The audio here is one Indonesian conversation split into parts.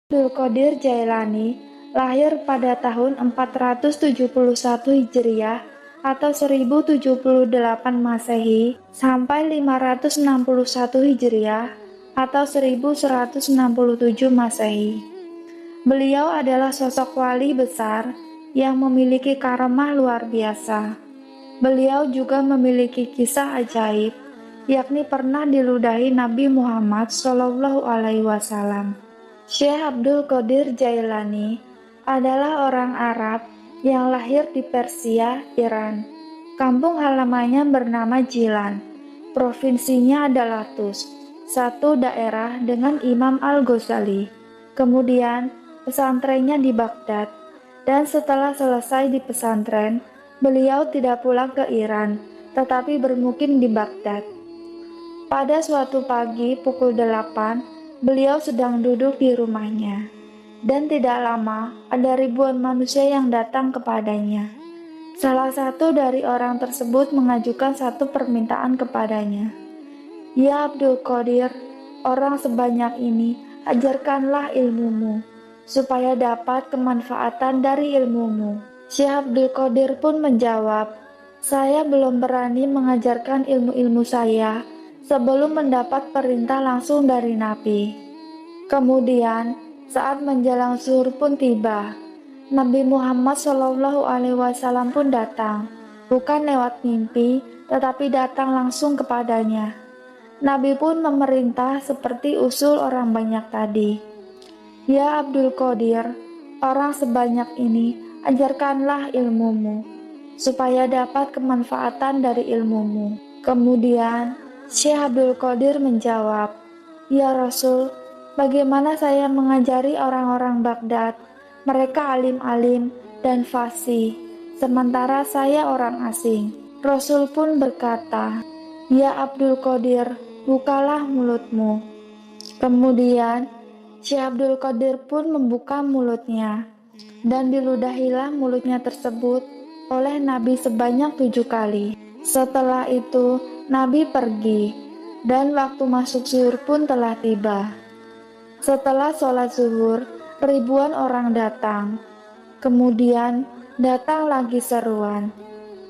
Abdul Qadir Jailani lahir pada tahun 471 Hijriah atau 1078 Masehi sampai 561 Hijriah atau 1167 Masehi. Beliau adalah sosok wali besar yang memiliki karamah luar biasa. Beliau juga memiliki kisah ajaib, yakni pernah diludahi Nabi Muhammad SAW. Syekh Abdul Qadir Jailani adalah orang Arab yang lahir di Persia, Iran. Kampung halamannya bernama Jilan. Provinsinya adalah Tus, satu daerah dengan Imam Al-Ghazali. Kemudian pesantrennya di Baghdad. Dan setelah selesai di pesantren, beliau tidak pulang ke Iran, tetapi bermukim di Baghdad. Pada suatu pagi pukul 8, beliau sedang duduk di rumahnya, dan tidak lama ada ribuan manusia yang datang kepadanya. Salah satu dari orang tersebut mengajukan satu permintaan kepadanya. Ya Abdul Qadir, orang sebanyak ini, ajarkanlah ilmumu, supaya dapat kemanfaatan dari ilmumu. Syekh Abdul Qadir pun menjawab, saya belum berani mengajarkan ilmu-ilmu saya sebelum mendapat perintah langsung dari Nabi. Kemudian, saat menjelang zuhur pun tiba. Nabi Muhammad SAW pun datang, bukan lewat mimpi, tetapi datang langsung kepadanya. Nabi pun memerintah seperti usul orang banyak tadi. Ya Abdul Qadir, orang sebanyak ini, ajarkanlah ilmumu, supaya dapat kemanfaatan dari ilmumu. Kemudian, Syekh Abdul Qadir menjawab, ya Rasul, bagaimana saya mengajari orang-orang Baghdad? Mereka alim-alim dan fasih, sementara saya orang asing. Rasul pun berkata, ya Abdul Qadir, bukalah mulutmu. Kemudian, Syekh Abdul Qadir pun membuka mulutnya, dan diludahilah mulutnya tersebut oleh Nabi sebanyak 7 kali. Setelah itu, Nabi pergi, dan waktu masuk zuhur pun telah tiba. Setelah sholat zuhur, ribuan orang datang. Kemudian datang lagi seruan,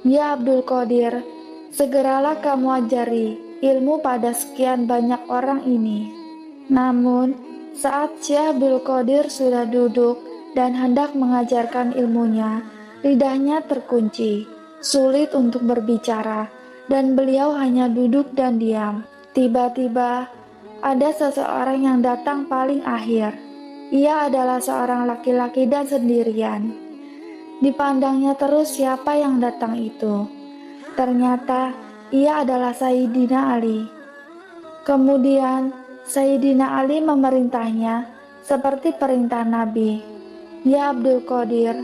ya Abdul Qadir, segeralah kamu ajari ilmu pada sekian banyak orang ini. Namun, saat Syekh Abdul Qadir sudah duduk dan hendak mengajarkan ilmunya, lidahnya terkunci, sulit untuk berbicara, dan beliau hanya duduk dan diam. Tiba-tiba, ada seseorang yang datang paling akhir. Ia adalah seorang laki-laki dan sendirian. Dipandangnya terus siapa yang datang itu. Ternyata, ia adalah Sayyidina Ali. Kemudian, Sayyidina Ali memerintahnya seperti perintah Nabi. Ya Abdul Qadir,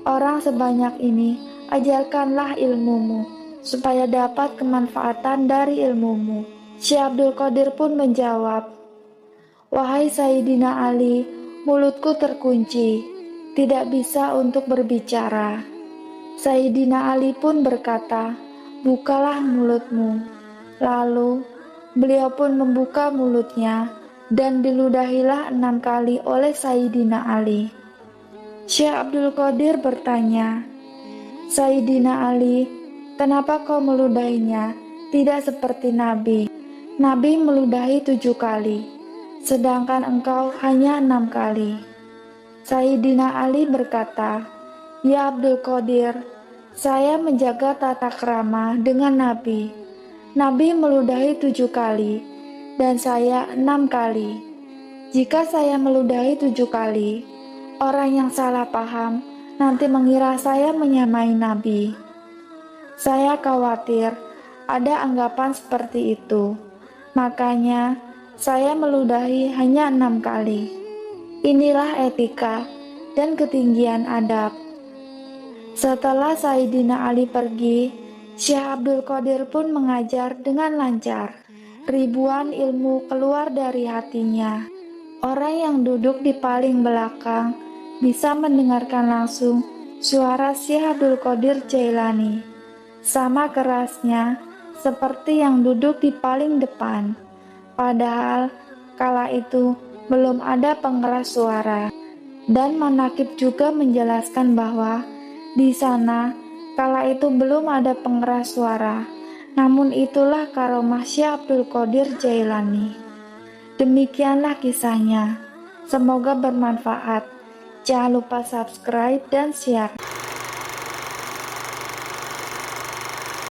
orang sebanyak ini, ajarkanlah ilmumu, supaya dapat kemanfaatan dari ilmumu. Syekh Abdul Qadir pun menjawab, wahai Sayyidina Ali, mulutku terkunci, tidak bisa untuk berbicara. Sayyidina Ali pun berkata, bukalah mulutmu. Lalu, beliau pun membuka mulutnya, dan diludahilah 6 kali oleh Sayyidina Ali. Syekh Abdul Qadir bertanya, Sayyidina Ali, kenapa kau meludahinya? Tidak seperti Nabi. Nabi meludahi 7 kali, sedangkan engkau hanya 6 kali. Sayyidina Ali berkata, ya Abdul Qadir, saya menjaga tata krama dengan Nabi. Nabi meludahi 7 kali, dan saya 6 kali. Jika saya meludahi 7 kali, orang yang salah paham nanti mengira saya menyamai Nabi. Saya khawatir ada anggapan seperti itu. Makanya, saya meludahi hanya 6 kali. Inilah etika dan ketinggian adab. Setelah Sayyidina Ali pergi, Syekh Abdul Qadir pun mengajar dengan lancar. Ribuan ilmu keluar dari hatinya. Orang yang duduk di paling belakang bisa mendengarkan langsung suara Syekh Abdul Qadir Jailani. Sama kerasnya seperti yang duduk di paling depan. Padahal kala itu belum ada pengeras suara. Dan Manaqib juga menjelaskan bahwa di sana kala itu belum ada pengeras suara. Namun itulah karomah Syekh Abdul Qadir Jailani. Demikianlah kisahnya. Semoga bermanfaat. Jangan lupa subscribe dan share.